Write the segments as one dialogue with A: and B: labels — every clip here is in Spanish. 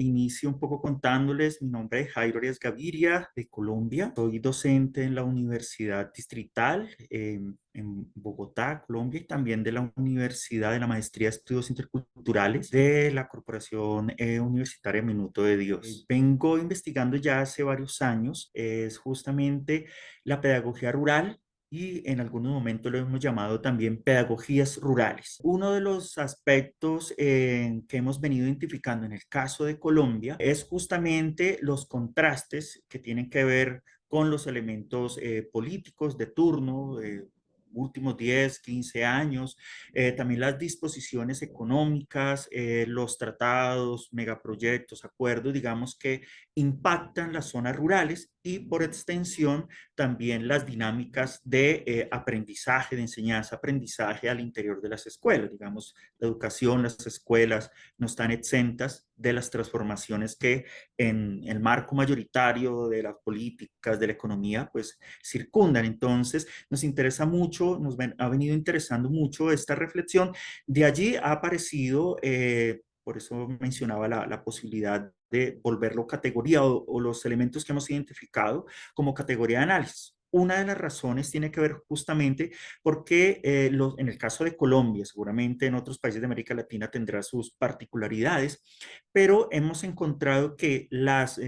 A: inicio un poco contándoles, mi nombre es Jairo Arias Gaviria, de Colombia. Soy docente en la Universidad Distrital en Bogotá, Colombia, y también de la Universidad de la Maestría de Estudios Interculturales de la Corporación Universitaria Minuto de Dios. Vengo investigando ya hace varios años, es justamente la pedagogía rural y en algunos momentos lo hemos llamado también pedagogías rurales. Uno de los aspectos que hemos venido identificando en el caso de Colombia es justamente los contrastes que tienen que ver con los elementos políticos de turno, últimos 10, 15 años, también las disposiciones económicas, los tratados, megaproyectos, acuerdos, digamos que impactan las zonas rurales y por extensión también las dinámicas de aprendizaje, de enseñanza, aprendizaje al interior de las escuelas. Digamos, la educación, las escuelas no están exentas de las transformaciones que en el marco mayoritario de las políticas, de la economía, pues circundan. Entonces, nos interesa mucho, ha venido interesando mucho esta reflexión. De allí ha aparecido, por eso mencionaba la posibilidad de volverlo categoría o los elementos que hemos identificado como categoría de análisis. Una de las razones tiene que ver justamente porque en el caso de Colombia, seguramente en otros países de América Latina tendrá sus particularidades, pero hemos encontrado que las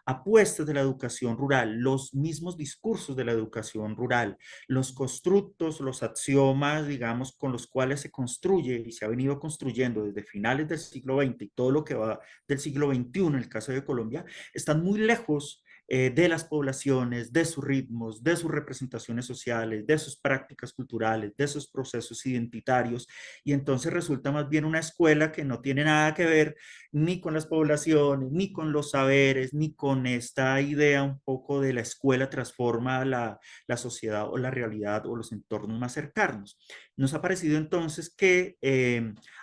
A: apuestas de la educación rural, los mismos discursos de la educación rural, los constructos, los axiomas, digamos, con los cuales se construye y se ha venido construyendo desde finales del siglo XX y todo lo que va del siglo XXI, en el caso de Colombia, están muy lejos de las poblaciones, de sus ritmos, de sus representaciones sociales, de sus prácticas culturales, de sus procesos identitarios, y entonces resulta más bien una escuela que no tiene nada que ver ni con las poblaciones, ni con los saberes, ni con esta idea un poco de la escuela transforma la sociedad o la realidad o los entornos más cercanos. Nos ha parecido entonces que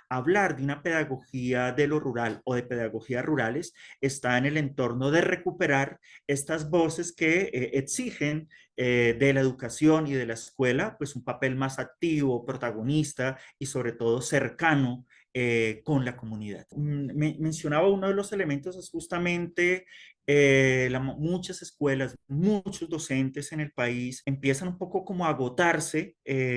A: hablar de una pedagogía de lo rural o de pedagogías rurales está en el entorno de recuperar estas voces que exigen de la educación y de la escuela, pues un papel más activo, protagonista y sobre todo cercano con la comunidad. Mencionaba uno de los elementos es justamente muchas escuelas, muchos docentes en el país empiezan un poco como a agotarse,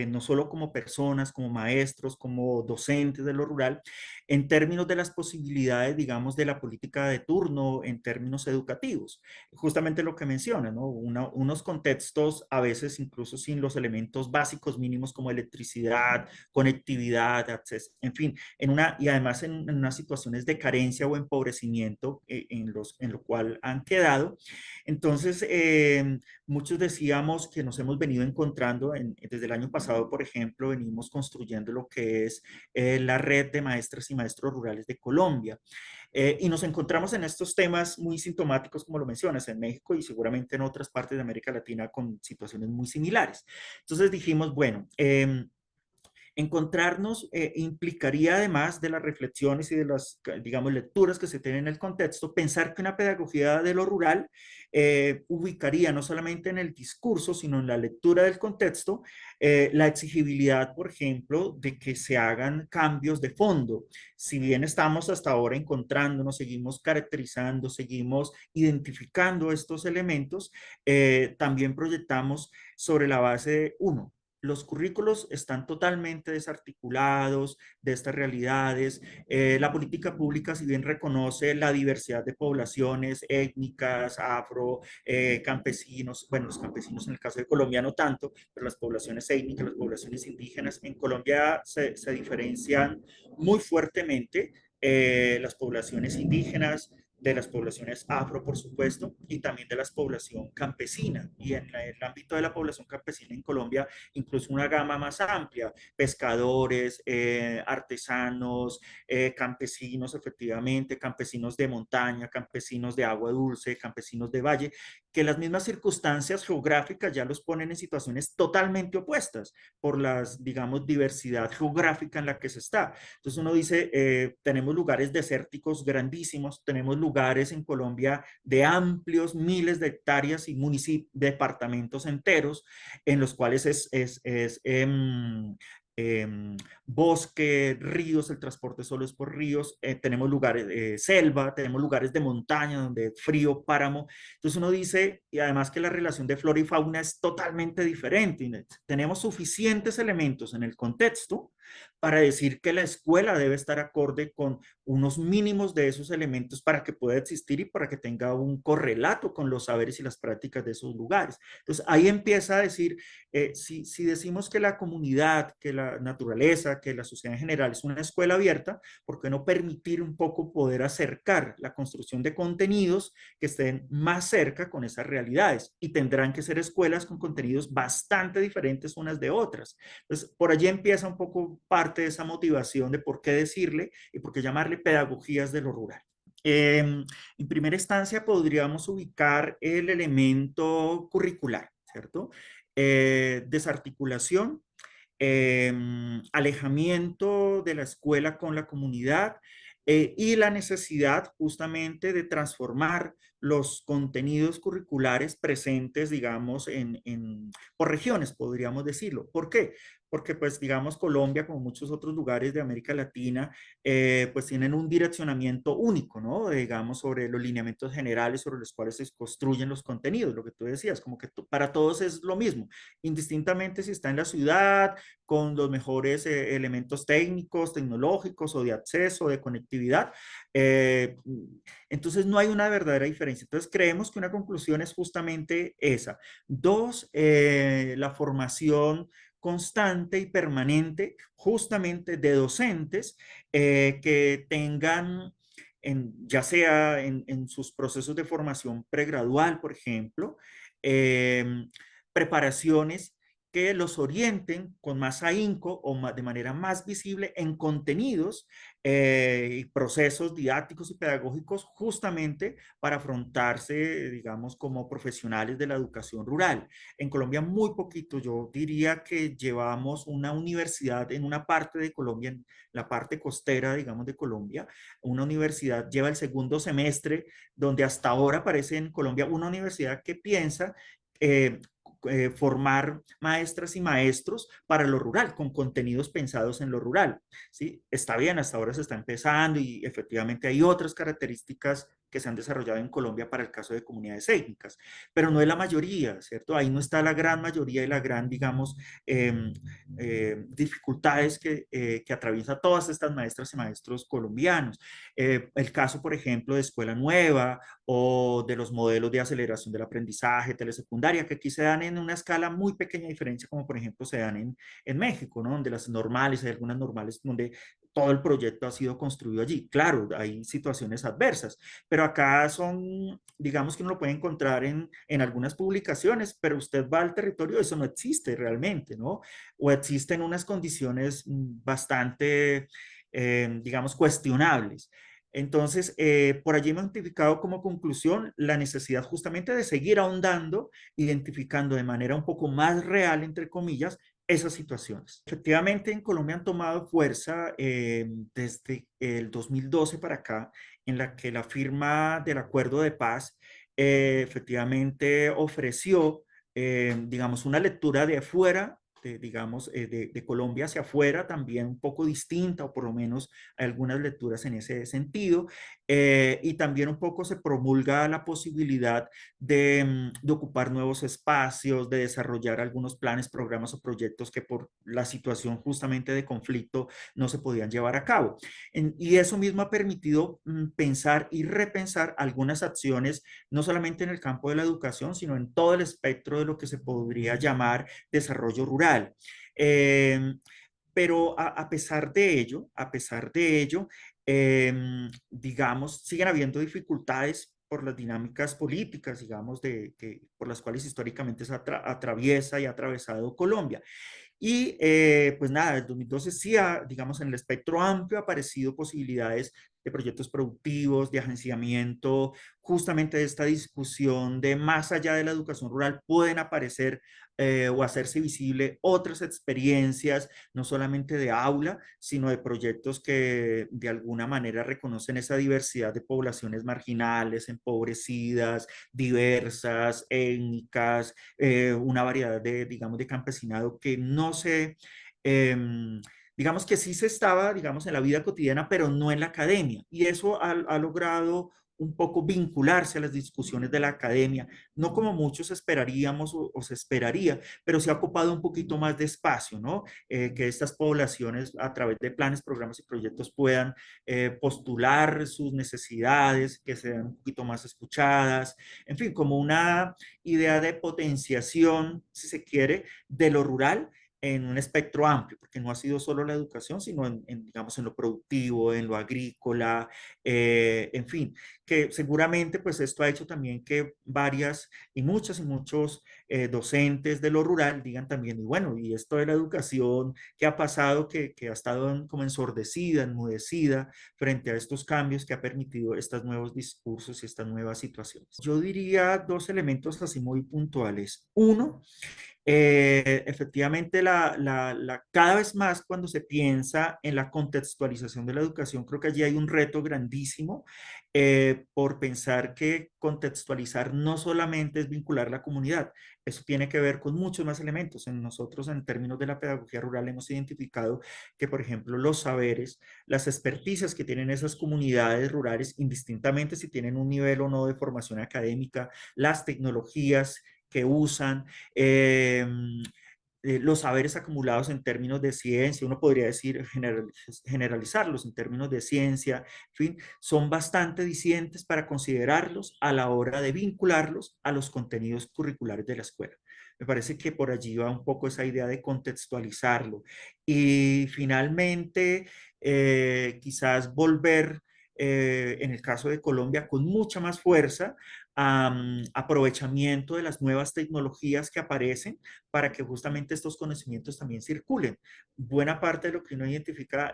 A: no solo como personas, como maestros, como docentes de lo rural, en términos de las posibilidades, digamos, de la política de turno en términos educativos. Justamente lo que menciona, ¿no? Unos contextos a veces incluso sin los elementos básicos mínimos como electricidad, conectividad, acceso, en fin, y además en unas situaciones de carencia o empobrecimiento en lo cual han quedado. Entonces, muchos decíamos que nos hemos venido encontrando desde el año pasado, por ejemplo, venimos construyendo lo que es la red de maestras y maestros rurales de Colombia. Y nos encontramos en estos temas muy sintomáticos, como lo mencionas, en México y seguramente en otras partes de América Latina con situaciones muy similares. Entonces dijimos, bueno, encontrarnos implicaría, además de las reflexiones y de las, digamos, lecturas que se tienen en el contexto, pensar que una pedagogía de lo rural ubicaría no solamente en el discurso, sino en la lectura del contexto, la exigibilidad, por ejemplo, de que se hagan cambios de fondo. Si bien estamos hasta ahora encontrándonos, seguimos caracterizando, seguimos identificando estos elementos, también proyectamos sobre la base de, uno, los currículos están totalmente desarticulados de estas realidades. La política pública, si bien reconoce la diversidad de poblaciones étnicas, afro, campesinos, bueno, los campesinos en el caso de Colombia no tanto, pero las poblaciones étnicas, las poblaciones indígenas en Colombia se diferencian muy fuertemente. Las poblaciones indígenas, de las poblaciones afro, por supuesto, y también de la población campesina. Y en el ámbito de la población campesina en Colombia, incluso una gama más amplia, pescadores, artesanos, campesinos, efectivamente, campesinos de montaña, campesinos de agua dulce, campesinos de valle, que las mismas circunstancias geográficas ya los ponen en situaciones totalmente opuestas por la, digamos, diversidad geográfica en la que se está. Entonces uno dice, tenemos lugares desérticos grandísimos, tenemos lugares en Colombia de amplios miles de hectáreas y municipios, departamentos enteros, en los cuales bosque, ríos, el transporte solo es por ríos, tenemos lugares, selva, tenemos lugares de montaña donde es frío, páramo. Entonces uno dice, y además que la relación de flora y fauna es totalmente diferente. Y tenemos suficientes elementos en el contexto para decir que la escuela debe estar acorde con unos mínimos de esos elementos para que pueda existir y para que tenga un correlato con los saberes y las prácticas de esos lugares. Entonces ahí empieza a decir, si decimos que la comunidad, que la naturaleza, que la sociedad en general es una escuela abierta, ¿por qué no permitir un poco poder acercar la construcción de contenidos que estén más cerca con esas realidades? Y tendrán que ser escuelas con contenidos bastante diferentes unas de otras. Entonces, por allí empieza un poco parte de esa motivación de por qué decirle y por qué llamarle pedagogías de lo rural. En primera instancia podríamos ubicar el elemento curricular, ¿cierto? Desarticulación, eh, alejamiento de la escuela con la comunidad y la necesidad justamente de transformar los contenidos curriculares presentes, digamos, por regiones, podríamos decirlo. ¿Por qué? Porque, pues, digamos, Colombia, como muchos otros lugares de América Latina, pues tienen un direccionamiento único, ¿no? Digamos, sobre los lineamientos generales sobre los cuales se construyen los contenidos, lo que tú decías, como que para todos es lo mismo, indistintamente si está en la ciudad, con los mejores elementos técnicos, tecnológicos o de acceso, de conectividad. Eh, entonces no hay una verdadera diferencia. Entonces creemos que una conclusión es justamente esa. Dos, la formación constante y permanente justamente de docentes que tengan, ya sea en sus procesos de formación pregradual, por ejemplo, eh, preparaciones que los orienten con más ahínco o de manera más visible en contenidos y procesos didácticos y pedagógicos justamente para afrontarse, digamos, como profesionales de la educación rural. En Colombia muy poquito, yo diría que llevamos una universidad en una parte de Colombia, en la parte costera, digamos, de Colombia, una universidad lleva el segundo semestre, donde hasta ahora aparece en Colombia una universidad que piensa eh, formar maestras y maestros para lo rural, con contenidos pensados en lo rural. ¿Sí? Está bien, hasta ahora se está empezando y efectivamente hay otras características que se han desarrollado en Colombia para el caso de comunidades étnicas, pero no es la mayoría, ¿cierto? Ahí no está la gran mayoría y la gran, digamos, dificultades que atraviesa todas estas maestras y maestros colombianos. El caso, por ejemplo, de Escuela Nueva o de los modelos de aceleración del aprendizaje, telesecundaria, que aquí se dan en una escala muy pequeña diferencia, como por ejemplo se dan en México, ¿no? Donde las normales, hay algunas normales donde todo el proyecto ha sido construido allí. Claro, hay situaciones adversas, pero acá son, digamos que uno lo puede encontrar en algunas publicaciones, pero usted va al territorio, eso no existe realmente, ¿no? O existen unas condiciones bastante, digamos, cuestionables. Entonces, por allí hemos identificado como conclusión la necesidad justamente de seguir ahondando, identificando de manera un poco más real, entre comillas, esas situaciones. Efectivamente, en Colombia han tomado fuerza desde el 2012 para acá, en la que la firma del acuerdo de paz efectivamente ofreció, digamos, una lectura de afuera, digamos, de Colombia hacia afuera, también un poco distinta, o por lo menos hay algunas lecturas en ese sentido, y también un poco se promulga la posibilidad de ocupar nuevos espacios, de desarrollar algunos planes, programas o proyectos que por la situación justamente de conflicto no se podían llevar a cabo. Y eso mismo ha permitido pensar y repensar algunas acciones, no solamente en el campo de la educación, sino en todo el espectro de lo que se podría llamar desarrollo rural. Eh, pero a pesar de ello, digamos, siguen habiendo dificultades por las dinámicas políticas, digamos, por las cuales históricamente se atraviesa y ha atravesado Colombia. Y pues nada, el 2012 sí, digamos, en el espectro amplio ha aparecido posibilidades de proyectos productivos, de agenciamiento, justamente de esta discusión de más allá de la educación rural pueden aparecer o hacerse visible otras experiencias, no solamente de aula, sino de proyectos que de alguna manera reconocen esa diversidad de poblaciones marginales, empobrecidas, diversas, étnicas, una variedad de, digamos, de campesinado que no se em, digamos que sí se estaba, digamos, en la vida cotidiana, pero no en la academia. Y eso ha logrado un poco vincularse a las discusiones de la academia, no como muchos esperaríamos o se esperaría, pero se ha ocupado un poquito más de espacio, ¿no? Que estas poblaciones a través de planes, programas y proyectos puedan postular sus necesidades, que sean un poquito más escuchadas, en fin, como una idea de potenciación, si se quiere, de lo rural en un espectro amplio, porque no ha sido solo la educación, sino digamos, en lo productivo, en lo agrícola, en fin, que seguramente pues esto ha hecho también que varias y muchas y muchos docentes de lo rural digan también, y bueno, y esto de la educación, ¿qué ha pasado? Que ha estado como ensordecida, enmudecida frente a estos cambios que ha permitido estos nuevos discursos y estas nuevas situaciones. Yo diría dos elementos así muy puntuales. Uno, efectivamente, cada vez más cuando se piensa en la contextualización de la educación, creo que allí hay un reto grandísimo por pensar que contextualizar no solamente es vincular la comunidad, eso tiene que ver con muchos más elementos. En nosotros, en términos de la pedagogía rural, hemos identificado que, por ejemplo, los saberes, las experticias que tienen esas comunidades rurales, indistintamente si tienen un nivel o no de formación académica, las tecnologías que usan, eh, los saberes acumulados en términos de ciencia, uno podría decir generalizarlos en términos de ciencia, en fin, son bastante dicientes para considerarlos a la hora de vincularlos a los contenidos curriculares de la escuela. Me parece que por allí va un poco esa idea de contextualizarlo. Y finalmente, quizás volver, en el caso de Colombia, con mucha más fuerza, aprovechamiento de las nuevas tecnologías que aparecen para que justamente estos conocimientos también circulen. Buena parte de lo que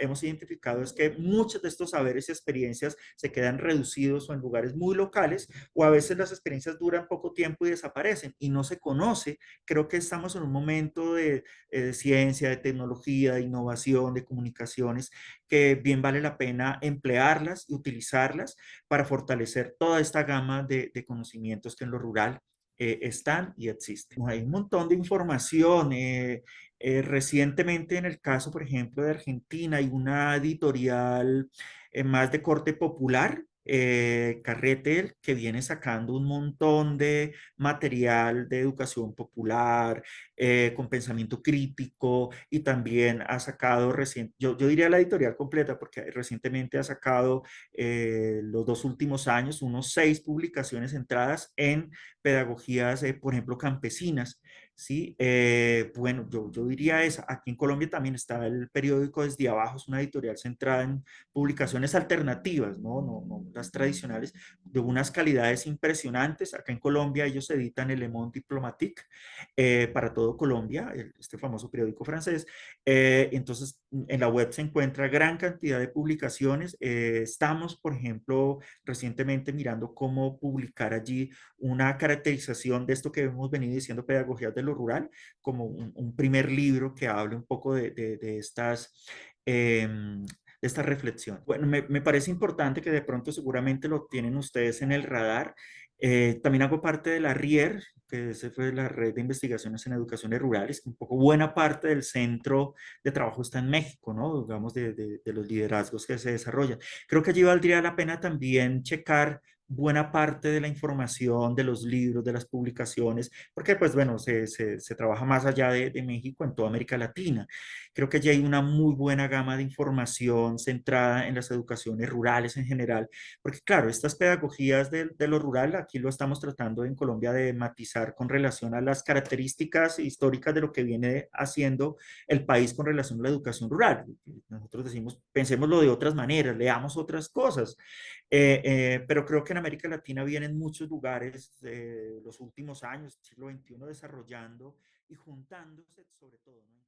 A: hemos identificado es que muchos de estos saberes y experiencias se quedan reducidos o en lugares muy locales, o a veces las experiencias duran poco tiempo y desaparecen y no se conoce. Creo que estamos en un momento de ciencia, de tecnología, de innovación, de comunicaciones, que bien vale la pena emplearlas y utilizarlas para fortalecer toda esta gama de conocimientos que en lo rural están y existen. Hay un montón de información. Recientemente, en el caso, por ejemplo, de Argentina, hay una editorial más de corte popular, Carretel, que viene sacando un montón de material de educación popular, con pensamiento crítico, y también ha sacado yo diría la editorial completa, porque recientemente ha sacado los 2 últimos años unos 6 publicaciones centradas en pedagogías, por ejemplo, campesinas, ¿sí? Bueno, yo diría esa. Aquí en Colombia también está el periódico Desde Abajo, es una editorial centrada en publicaciones alternativas, no las tradicionales, de unas calidades impresionantes. Acá en Colombia ellos editan el Le Monde Diplomatique para todo Colombia, este famoso periódico francés. Entonces, en la web se encuentra gran cantidad de publicaciones. Estamos, por ejemplo, recientemente mirando cómo publicar allí una caracterización de esto que hemos venido diciendo, pedagogías de lo rural, como un primer libro que hable un poco de estas... de esta reflexión. Bueno, me parece importante que de pronto seguramente lo tienen ustedes en el radar. También hago parte de la RIER, que se fue la Red de Investigaciones en Educaciones Rurales, que un poco buena parte del centro de trabajo está en México, ¿no? Digamos, de los liderazgos que se desarrollan. Creo que allí valdría la pena también checar buena parte de la información, de los libros, de las publicaciones, porque pues bueno, se trabaja más allá de México, en toda América Latina. Creo que allí hay una muy buena gama de información centrada en las educaciones rurales en general, porque claro, estas pedagogías de lo rural, aquí lo estamos tratando en Colombia de matizar con relación a las características históricas de lo que viene haciendo el país con relación a la educación rural. Nosotros decimos, pensémoslo de otras maneras, leamos otras cosas. Pero creo que en América Latina vienen muchos lugares los últimos años, siglo XXI, desarrollando y juntándose sobre todo, ¿no?